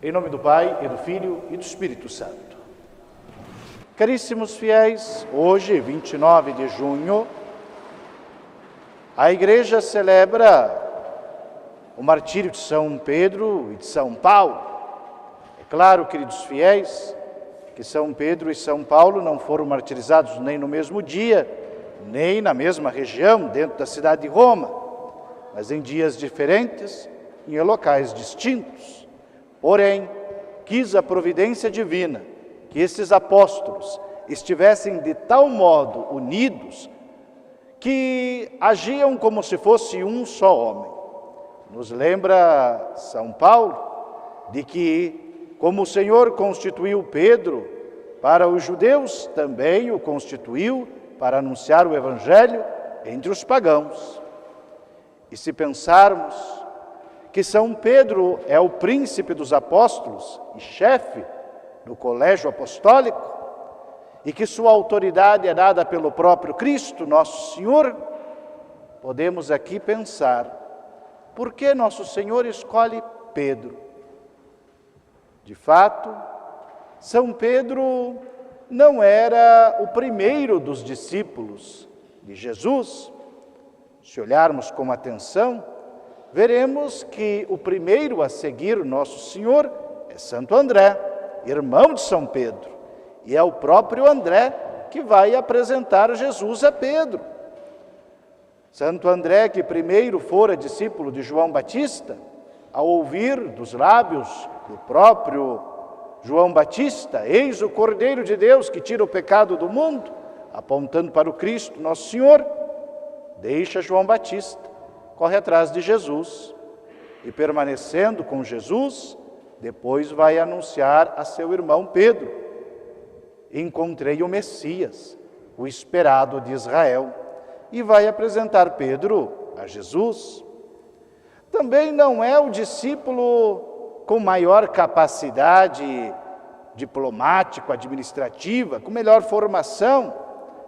Em nome do Pai, e do Filho, e do Espírito Santo. Caríssimos fiéis, hoje, 29 de junho, a Igreja celebra o martírio de São Pedro e de São Paulo. É claro, queridos fiéis, que São Pedro e São Paulo não foram martirizados nem no mesmo dia, nem na mesma região, dentro da cidade de Roma, mas em dias diferentes, em locais distintos. Porém, quis a providência divina que esses apóstolos estivessem de tal modo unidos que agiam como se fosse um só homem. Nos lembra São Paulo de que, como o Senhor constituiu Pedro para os judeus, também o constituiu para anunciar o Evangelho entre os pagãos. E se pensarmos que São Pedro é o príncipe dos apóstolos e chefe do colégio apostólico, e que sua autoridade é dada pelo próprio Cristo, nosso Senhor, podemos aqui pensar, por que nosso Senhor escolhe Pedro? De fato, São Pedro não era o primeiro dos discípulos de Jesus. Se olharmos com atenção, veremos que o primeiro a seguir nosso Senhor é Santo André, irmão de São Pedro. E é o próprio André que vai apresentar Jesus a Pedro. Santo André, que primeiro fora discípulo de João Batista, ao ouvir dos lábios do próprio João Batista, eis o Cordeiro de Deus que tira o pecado do mundo, apontando para o Cristo, nosso Senhor, deixa João Batista, corre atrás de Jesus e, permanecendo com Jesus, depois vai anunciar a seu irmão Pedro: encontrei o Messias, o esperado de Israel, e vai apresentar Pedro a Jesus. Também não é o discípulo com maior capacidade diplomático-administrativa, com melhor formação.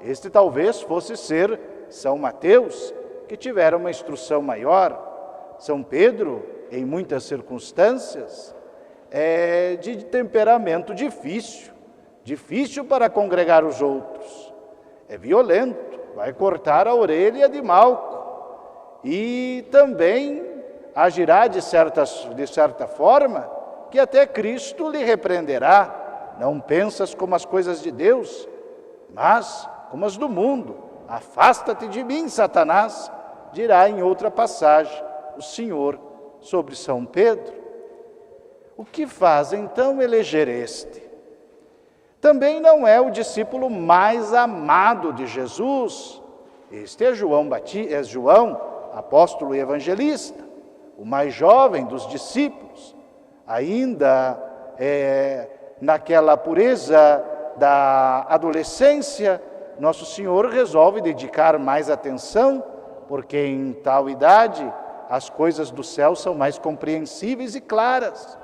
Este talvez fosse ser São Mateus, que tivera uma instrução maior. São Pedro, em muitas circunstâncias, é de temperamento difícil para congregar os outros. É violento, vai cortar a orelha de Malco e também agirá de certa forma que até Cristo lhe repreenderá. Não pensas como as coisas de Deus, mas como as do mundo. Afasta-te de mim, Satanás, dirá em outra passagem o Senhor sobre São Pedro. O que faz então eleger este? Também não é o discípulo mais amado de Jesus. Este é João, apóstolo e evangelista, o mais jovem dos discípulos, ainda naquela pureza da adolescência. Nosso Senhor resolve dedicar mais atenção, porque em tal idade as coisas do céu são mais compreensíveis e claras.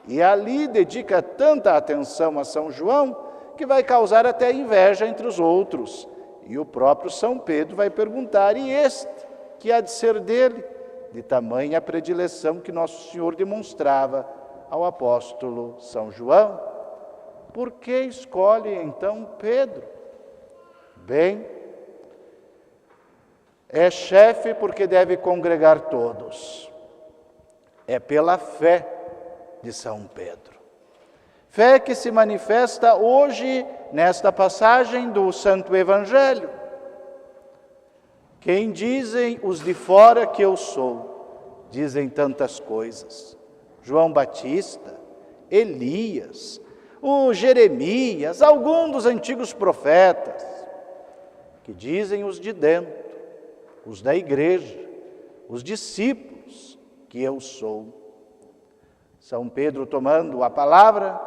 E ali dedica tanta atenção a São João que vai causar até inveja entre os outros. E o próprio São Pedro vai perguntar: e este, que há de ser dele? De tamanha predileção que Nosso Senhor demonstrava ao apóstolo São João. Por que escolhe então Pedro? Bem, é chefe porque deve congregar todos. É pela fé de São Pedro. Fé que se manifesta hoje nesta passagem do Santo Evangelho. Quem dizem os de fora que eu sou? Dizem tantas coisas. João Batista, Elias, o Jeremias, alguns dos antigos profetas. Que dizem os de dentro, os da igreja, os discípulos, que eu sou. São Pedro, tomando a palavra,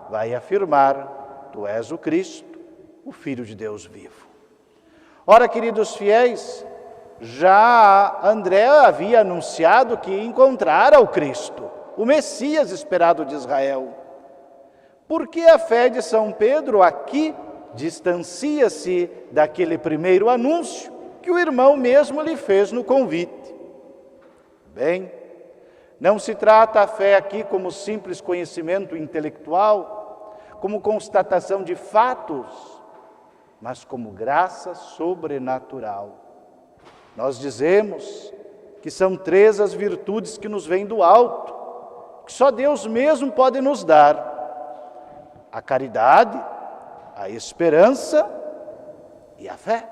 vai afirmar: tu és o Cristo, o Filho de Deus vivo. Ora, queridos fiéis, já André havia anunciado que encontrara o Cristo, o Messias esperado de Israel. Por que a fé de São Pedro aqui distancia-se daquele primeiro anúncio que o irmão mesmo lhe fez no convite? Bem, Não se trata a fé aqui como simples conhecimento intelectual, como constatação de fatos, mas como graça sobrenatural. Nós dizemos que são 3 as virtudes que nos vêm do alto, que só Deus mesmo pode nos dar: a caridade, a esperança e a fé.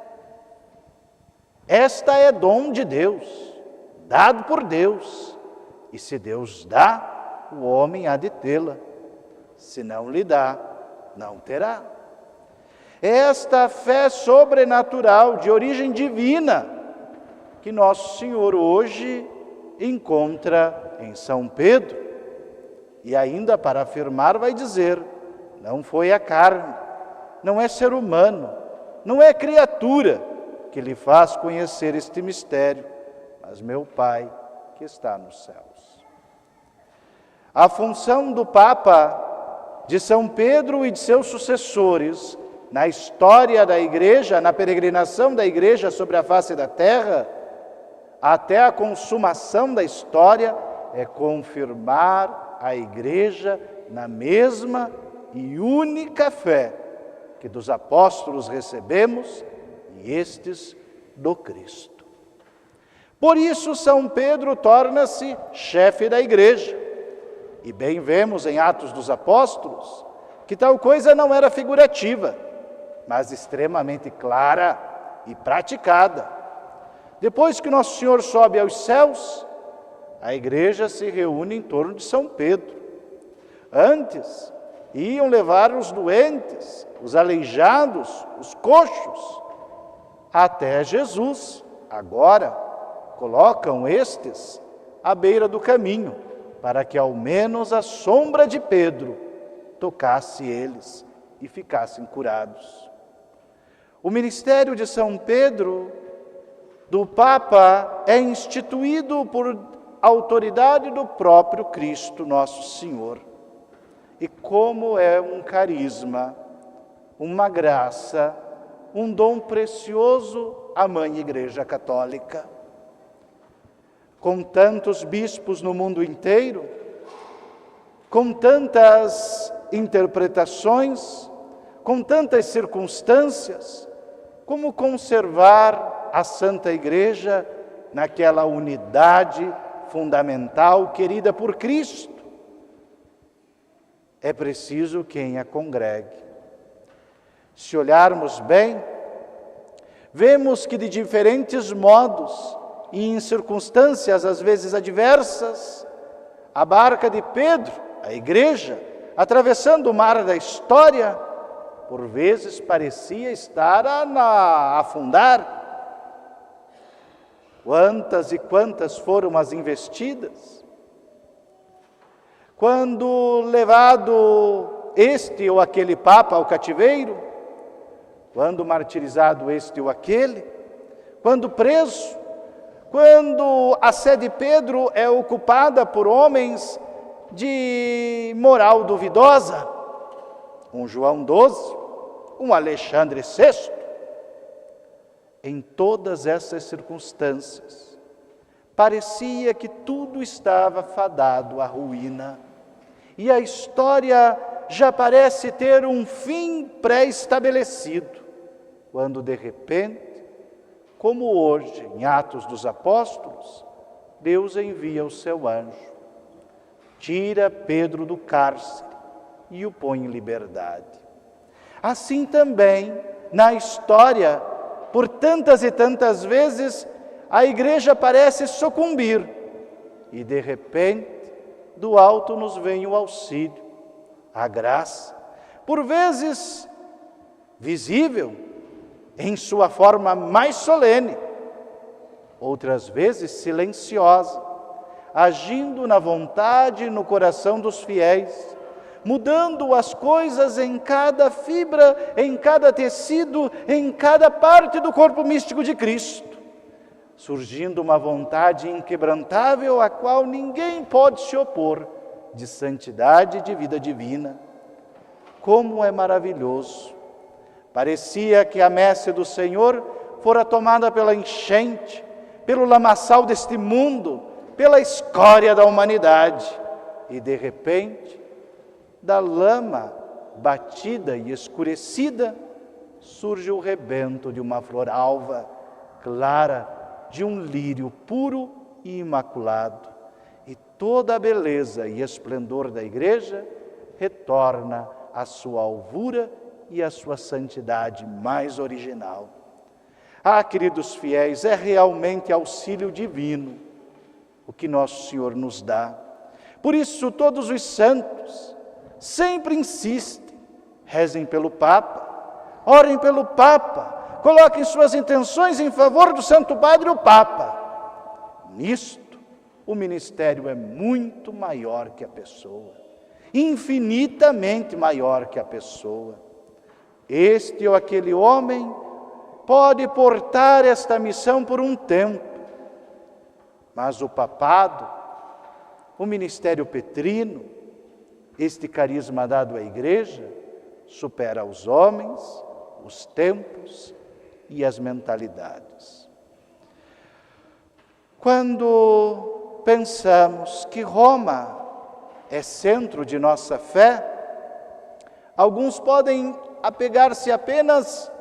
Esta é dom de Deus, dado por Deus, e se Deus dá, o homem há de tê-la. Se não lhe dá, não terá. Esta fé sobrenatural, de origem divina, que Nosso Senhor hoje encontra em São Pedro. E ainda para afirmar vai dizer: não foi a carne, não é ser humano, não é criatura que lhe faz conhecer este mistério, mas meu Pai que está nos céus. A função do Papa, de São Pedro e de seus sucessores na história da Igreja, na peregrinação da Igreja sobre a face da terra, até a consumação da história, é confirmar a Igreja na mesma e única fé que dos apóstolos recebemos e estes do Cristo. Por isso São Pedro torna-se chefe da Igreja. E bem vemos em Atos dos Apóstolos que tal coisa não era figurativa, mas extremamente clara e praticada. Depois que Nosso Senhor sobe aos céus, a Igreja se reúne em torno de São Pedro. Antes, iam levar os doentes, os aleijados, os coxos, até Jesus. Agora, colocam estes à beira do caminho, para que ao menos a sombra de Pedro tocasse eles e ficassem curados. O ministério de São Pedro, do Papa, é instituído por autoridade do próprio Cristo Nosso Senhor. E como é um carisma, uma graça, um dom precioso à Mãe Igreja Católica. Com tantos bispos no mundo inteiro, com tantas interpretações, com tantas circunstâncias, como conservar a Santa Igreja naquela unidade fundamental querida por Cristo? É preciso quem a congregue. Se olharmos bem, vemos que de diferentes modos e em circunstâncias às vezes adversas, a barca de Pedro, a Igreja, atravessando o mar da história, por vezes parecia estar a afundar. Quantas e quantas foram as investidas? Quando levado este ou aquele Papa ao cativeiro, quando martirizado este ou aquele, quando preso, quando a sé de Pedro é ocupada por homens de moral duvidosa, um João XII, um Alexandre VI, em todas essas circunstâncias, parecia que tudo estava fadado à ruína, e a história já parece ter um fim pré-estabelecido, quando de repente, como hoje, em Atos dos Apóstolos, Deus envia o seu anjo, tira Pedro do cárcere e o põe em liberdade. Assim também, na história, por tantas e tantas vezes, a Igreja parece sucumbir e, de repente, do alto nos vem o auxílio, a graça, por vezes visível, em sua forma mais solene, outras vezes silenciosa, agindo na vontade e no coração dos fiéis, mudando as coisas em cada fibra, em cada tecido, em cada parte do corpo místico de Cristo, surgindo uma vontade inquebrantável à qual ninguém pode se opor, de santidade e de vida divina. Como é maravilhoso! Parecia que a messe do Senhor fora tomada pela enchente, pelo lamaçal deste mundo, pela escória da humanidade. E de repente, da lama batida e escurecida, surge o rebento de uma flor alva, clara, de um lírio puro e imaculado. E toda a beleza e esplendor da igreja retorna à sua alvura e à sua santidade mais original. Ah, queridos fiéis, é realmente auxílio divino o que Nosso Senhor nos dá. Por isso, todos os santos sempre insistem, rezem pelo Papa, orem pelo Papa, coloquem suas intenções em favor do Santo Padre, o Papa. Nisto, o ministério é muito maior que a pessoa, infinitamente maior que a pessoa. Este ou aquele homem pode portar esta missão por um tempo, mas o papado, o ministério petrino, este carisma dado à igreja, supera os homens, os tempos e as mentalidades. Quando pensamos que Roma é centro de nossa fé, alguns podem apegar-se apenas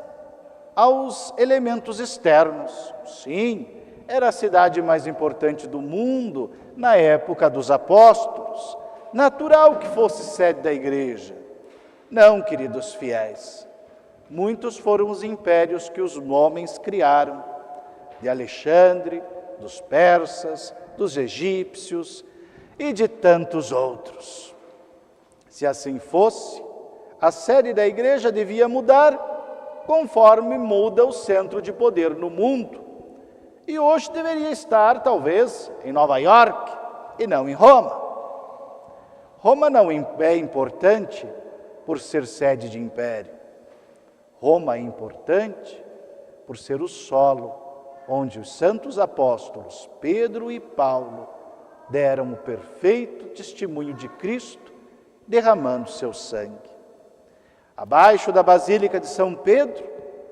aos elementos externos. Sim, era a cidade mais importante do mundo na época dos apóstolos. Natural que fosse sede da igreja. Não, queridos fiéis. Muitos foram os impérios que os homens criaram. De Alexandre, dos persas, dos egípcios e de tantos outros. Se assim fosse, a sede da igreja devia mudar conforme muda o centro de poder no mundo. E hoje deveria estar, talvez, em Nova York e não em Roma. Roma não é importante por ser sede de império. Roma é importante por ser o solo onde os santos apóstolos Pedro e Paulo deram o perfeito testemunho de Cristo, derramando seu sangue. Abaixo da Basílica de São Pedro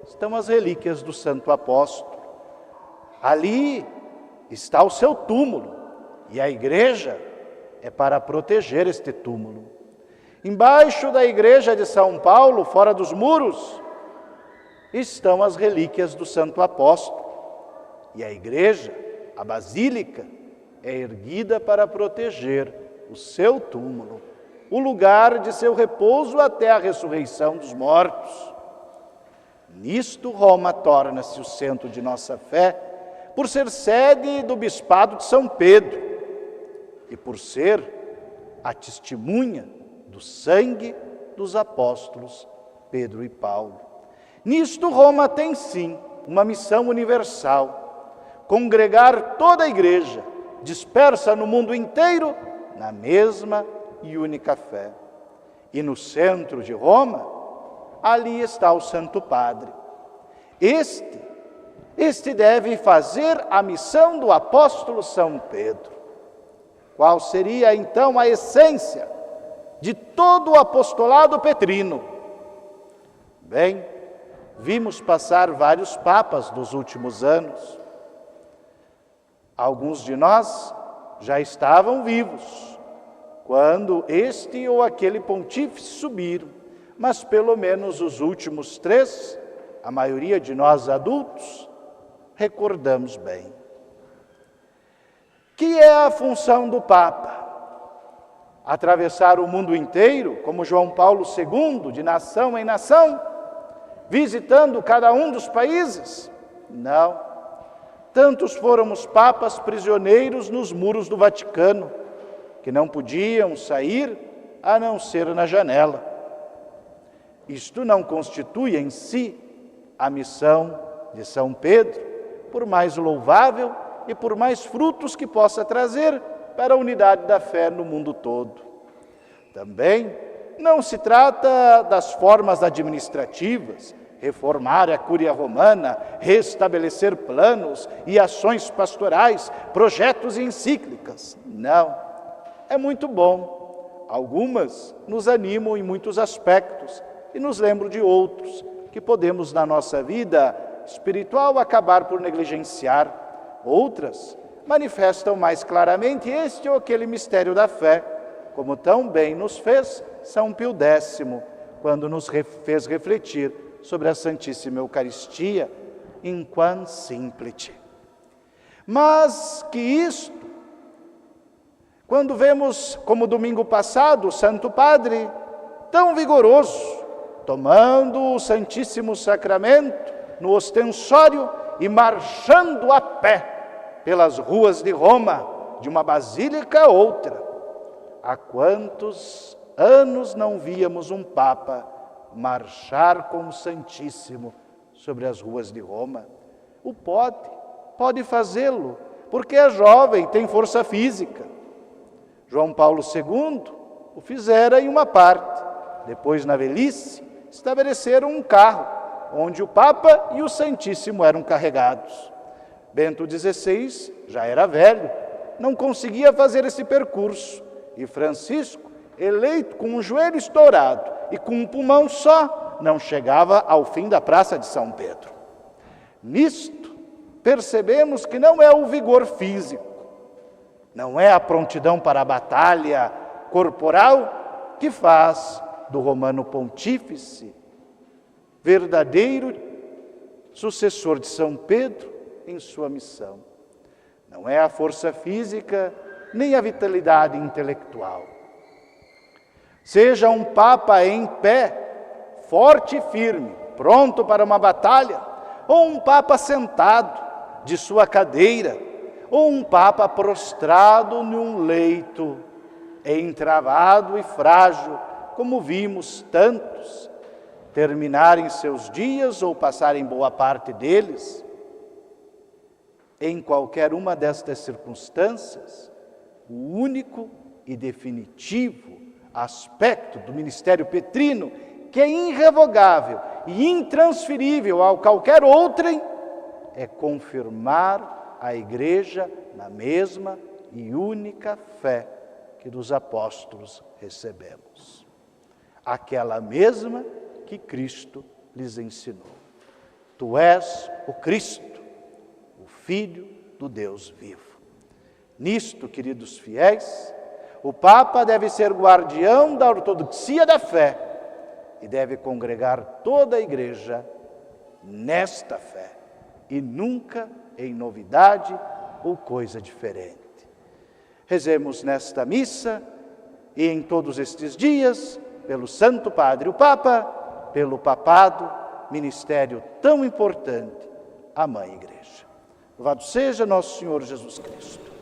estão as relíquias do santo apóstolo. Ali está o seu túmulo, e a igreja é para proteger este túmulo. Embaixo da igreja de São Paulo, fora dos muros, estão as relíquias do santo apóstolo. E a igreja, a basílica, é erguida para proteger o seu túmulo, o lugar de seu repouso até a ressurreição dos mortos. Nisto, Roma torna-se o centro de nossa fé, por ser sede do bispado de São Pedro e por ser a testemunha do sangue dos apóstolos Pedro e Paulo. Nisto, Roma tem sim uma missão universal: congregar toda a igreja, dispersa no mundo inteiro, na mesma e única fé. E no centro de Roma, ali está o Santo Padre. Este deve fazer a missão do apóstolo São Pedro. Qual seria então a essência de todo o apostolado petrino? Bem, vimos passar vários papas dos últimos anos. Alguns de nós já estavam vivos quando este ou aquele pontífice subiram, mas pelo menos os últimos 3, a maioria de nós adultos, recordamos bem. Que é a função do Papa? Atravessar o mundo inteiro, como João Paulo II, de nação em nação, visitando cada um dos países? Não. Tantos foram os papas prisioneiros nos muros do Vaticano, que não podiam sair a não ser na janela. Isto não constitui em si a missão de São Pedro, por mais louvável e por mais frutos que possa trazer para a unidade da fé no mundo todo. Também não se trata das formas administrativas, reformar a Cúria Romana, restabelecer planos e ações pastorais, projetos e encíclicas. Não, é muito bom. Algumas nos animam em muitos aspectos e nos lembram de outros que podemos na nossa vida espiritual acabar por negligenciar. Outras manifestam mais claramente este ou aquele mistério da fé, como tão bem nos fez São Pio X, quando nos fez refletir sobre a Santíssima Eucaristia, inquam simpliciter. Mas que isto, quando vemos, como domingo passado, o Santo Padre, tão vigoroso, tomando o Santíssimo Sacramento no ostensório e marchando a pé pelas ruas de Roma, de uma basílica a outra. Há quantos anos não víamos um Papa marchar com o Santíssimo sobre as ruas de Roma? Pode fazê-lo, porque é jovem, tem força física. João Paulo II o fizera em uma parte. Depois, na velhice, estabeleceram um carro, onde o Papa e o Santíssimo eram carregados. Bento XVI já era velho, não conseguia fazer esse percurso. E Francisco, eleito com um joelho estourado e com um pulmão só, não chegava ao fim da Praça de São Pedro. Nisto, percebemos que não é o vigor físico, não é a prontidão para a batalha corporal que faz do Romano Pontífice verdadeiro sucessor de São Pedro em sua missão. Não é a força física nem a vitalidade intelectual. Seja um Papa em pé, forte e firme, pronto para uma batalha, ou um Papa sentado de sua cadeira, ou um Papa prostrado num leito, entravado e frágil, como vimos tantos terminarem seus dias ou passarem boa parte deles. Em qualquer uma destas circunstâncias, o único e definitivo aspecto do ministério petrino, que é irrevogável e intransferível a qualquer outrem, é confirmar a Igreja na mesma e única fé que dos apóstolos recebemos. Aquela mesma que Cristo lhes ensinou. Tu és o Cristo, o Filho do Deus vivo. Nisto, queridos fiéis, o Papa deve ser guardião da ortodoxia da fé e deve congregar toda a Igreja nesta fé e nunca em novidade ou coisa diferente. Rezemos nesta missa e em todos estes dias pelo Santo Padre, o Papa, pelo papado, ministério tão importante, a Mãe Igreja. Louvado seja nosso Senhor Jesus Cristo.